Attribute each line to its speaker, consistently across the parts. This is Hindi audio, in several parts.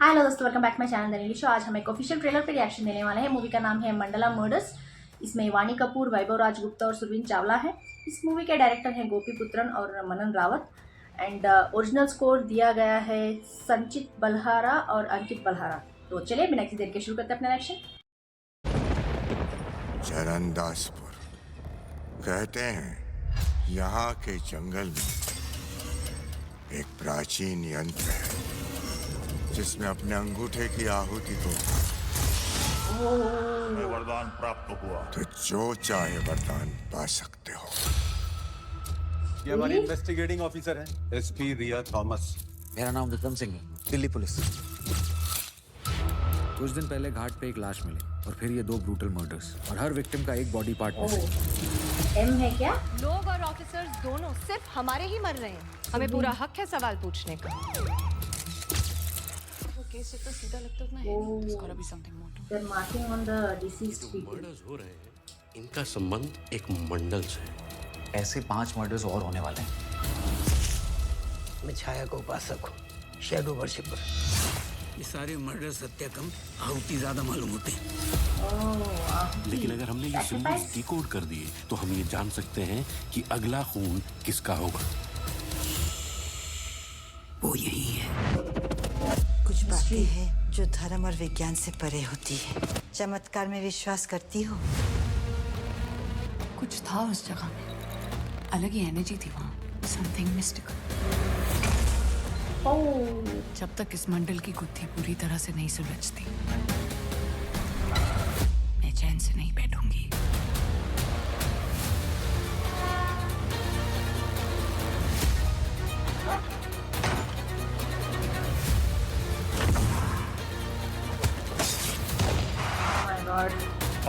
Speaker 1: हेलो दोस्तों, वेलकम बैक माय चैनल दनीली शो। आज हम एक ऑफिशियल ट्रेलर पे रिएक्शन देने वाले हैं। मूवी का नाम है मंडला मर्डर्स। इसमें वानी कपूर, वैभव राजगुप्ता और सुरवीन चावला है। इस मूवी के डायरेक्टर हैं गोपी पुत्रन और मनन रावत। एंड ओरिजिनल स्कोर दिया गया है संचित बल्हारा और अंकित बल्हारा। तो चलिए बिना किसी देर के शुरू करते हैं अपना रिएक्शन।
Speaker 2: चरणदासपुर कहते हैं यहाँ के जंगल में एक प्राचीन यंत्र है जिसमें अपने अंगूठे की आहुति को
Speaker 3: हमें वरदान प्राप्त हुआ।
Speaker 2: तो जो चाहे वरदान पा सकते हो।
Speaker 4: ये हमारी इन्वेस्टिगेटिंग ऑफिसर है एसपी रिया थॉमस।
Speaker 5: मेरा नाम विक्रम सिंह है, दिल्ली पुलिस। कुछ दिन पहले घाट पे एक लाश मिली और फिर ये 2 ब्रूटल मर्डर्स और हर विक्टिम का एक बॉडी पार्ट मिसिंग।
Speaker 1: एम है क्या?
Speaker 6: लोग और ऑफिसर्स दोनों सिर्फ हमारे ही मर रहे हैं। हमें पूरा हक है सवाल पूछने का। वो केस इतना सीधा लगता उतना है नहीं। There's gotta be something more to it.
Speaker 1: They're marking on the deceased people.
Speaker 7: Murders हो रहे हैं, इनका संबंध एक मंडल से है।
Speaker 5: ऐसे 5 मर्डर्स और होने वाले हैं।
Speaker 8: मैं छाया का उपासक हूँ, शैडो वर्शिपर। ये सारे मर्डर सत्य कम, आहुति ज्यादा मालूम होते हैं।
Speaker 7: लेकिन अगर हमने ये सिंबल्स डिकोड कर दिए तो हम ये जान सकते हैं कि अगला खून किसका होगा।
Speaker 8: वो यही है। कुछ बातें हैं जो धर्म और विज्ञान से परे होती है। चमत्कार में विश्वास करती हो?
Speaker 9: कुछ था उस जगह में, अलग ही एनर्जी थी वहाँ, समथिंग मिस्टिकल। जब तक इस मंडल की गुत्थी पूरी तरह से नहीं सुलझती, मैं चैन से नहीं बैठूंगी।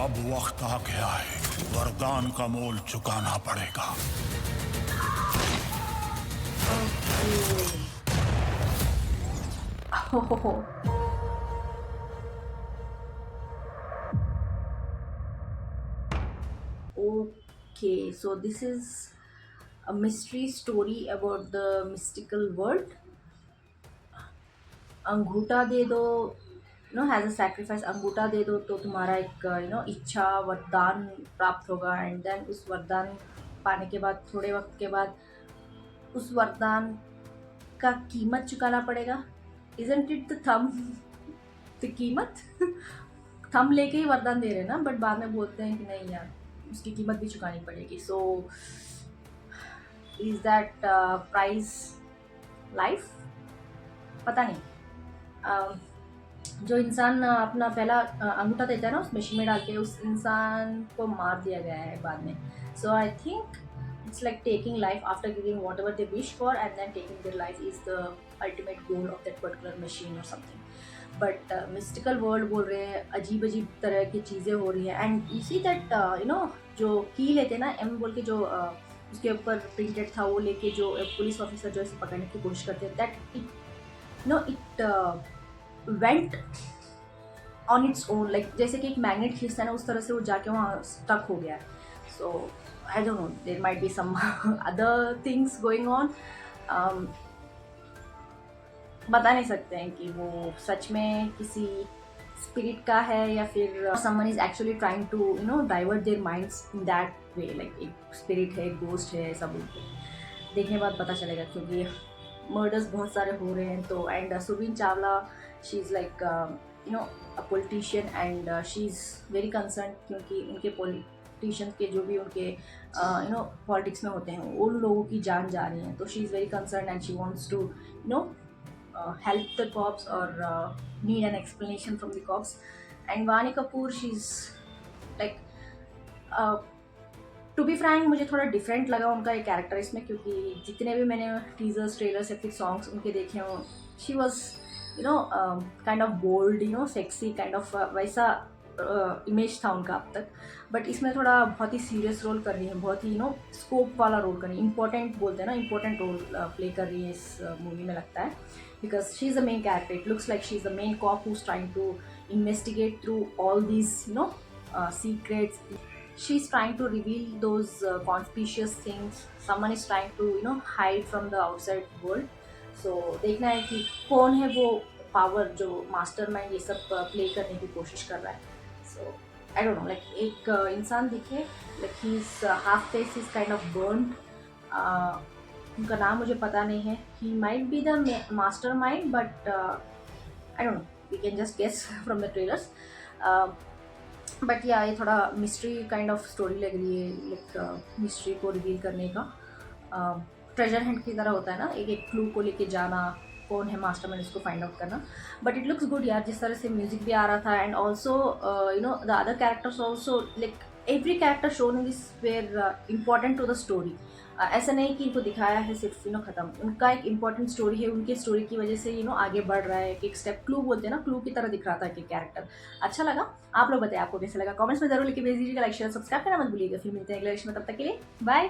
Speaker 3: अब वक्त आ गया है, वरदान का मोल चुकाना पड़ेगा।
Speaker 1: Okay, so this is a mystery story about the mystical world. अंगूठा दे दो, हैज अ सैक्रिफाइस। अंगूठा दे दो तो तुम्हारा एक इच्छा वरदान प्राप्त होगा। एंड देन उस वरदान पाने के बाद थोड़े वक्त के बाद उस वरदान का कीमत चुकाना पड़ेगा। Isn't it the thumb the कीमत? थम लेके ही वरदान दे रहे हैं ना, बट बाद में बोलते हैं कि नहीं यार, उसकी कीमत भी चुकानी पड़ेगी। So is that price life? पता नहीं। जो इंसान अपना पहला अंगूठा देता है ना, उस मशीन में डाल के उस इंसान को मार दिया गया है बाद में। So I think it's like taking life after giving whatever they wish for, and then taking their life is the ultimate goal of that particular machine और समथिंग। बट मिस्टिकल वर्ल्ड बोल रहे हैं, अजीब अजीब तरह की चीज़ें हो रही हैं। एंड यू सी दैट जो की लेते ना, एम बोल के जो उसके ऊपर प्रिंटेड था, वो लेके जो पुलिस ऑफिसर जो इसे पकड़ने की कोशिश करते हैं, that it went on its own, like जैसे कि एक मैग्नेट खींचता है ना, उस तरह से वो जाके वहाँ स्टक हो गया है। So I don't know, there might be some other things going on. बता नहीं सकते हैं कि वो सच में किसी स्पिरिट का है या फिर someone is actually trying to divert their minds in that way, like एक स्पिरिट है, एक गोस्ट है, सब देखने के बाद पता चलेगा। क्योंकि मर्डर्स बहुत सारे हो रहे हैं। तो and Surveen Chawla, she is like a politician and she is very concern, क्योंकि उनके पॉलिटिशियंस के जो भी उनके पॉलिटिक्स में होते हैं, उन लोगों की जान जा रही है। तो she is very concern and she wants to help the cops or need an explanation from the cops. And Vani Kapoor, she's like to be frank, मुझे थोड़ा डिफरेंट लगा उनका एक कैरेक्टर इसमें, क्योंकि जितने भी मैंने टीजर्स, ट्रेलर्स या फिर सॉन्ग्स उनके देखे हों, she was kind of bold, sexy kind of, वैसा इमेज था उनका अब तक। बट इसमें थोड़ा बहुत ही सीरियस रोल कर रही है, बहुत ही स्कोप वाला रोल कर रही है, इंपॉर्टेंट बोलते हैं ना, इंपॉर्टेंट रोल प्ले कर रही है इस मूवी में लगता है। Because she is the main character, it looks like she is the main cop who is trying to investigate through all these secrets. She's trying to reveal those conspicuous things. Someone is trying to hide from the outside world. So देखना है कि कौन है वो पावर जो मास्टरमाइंड ये सब प्ले करने की कोशिश कर रहा है. So I don't know, like एक इंसान दिखे, like he is half face is kind of burn. उनका नाम मुझे पता नहीं है. He might be the mastermind, but I don't know, we can just guess from the trailers. But या ये थोड़ा मिस्ट्री काइंड ऑफ स्टोरी लग रही है, लाइक मिस्ट्री को रिवील करने का. ट्रेजर हंट की तरह होता है ना, एक एक क्लू को लेके जाना, कौन है मास्टरमाइंड इसको फाइंड आउट करना. बट इट लुक्स गुड यार, जिस तरह से म्यूजिक भी आ रहा था. And also you know the other characters also, like every character shown in this were important to the story. ऐसा नहीं कि इनको दिखाया है सिर्फ ख़त्म. उनका एक इंपॉर्टेंट स्टोरी है, उनकी स्टोरी की वजह से आगे बढ़ रहा है. एक स्टेप क्लू बोलते हैं ना, क्लू की तरह दिख रहा था कि कैरेक्टर. अच्छा लगा. आप लोग बताएं आपको कैसा लगा, कमेंट्स में जरूर लिख के भेज दीजिएगा. लाइक शेयर सब्सक्राइब करना मत भूलिएगा. फिर मिलते हैं अगले लेक्चर में, तब तक के लिए बाय.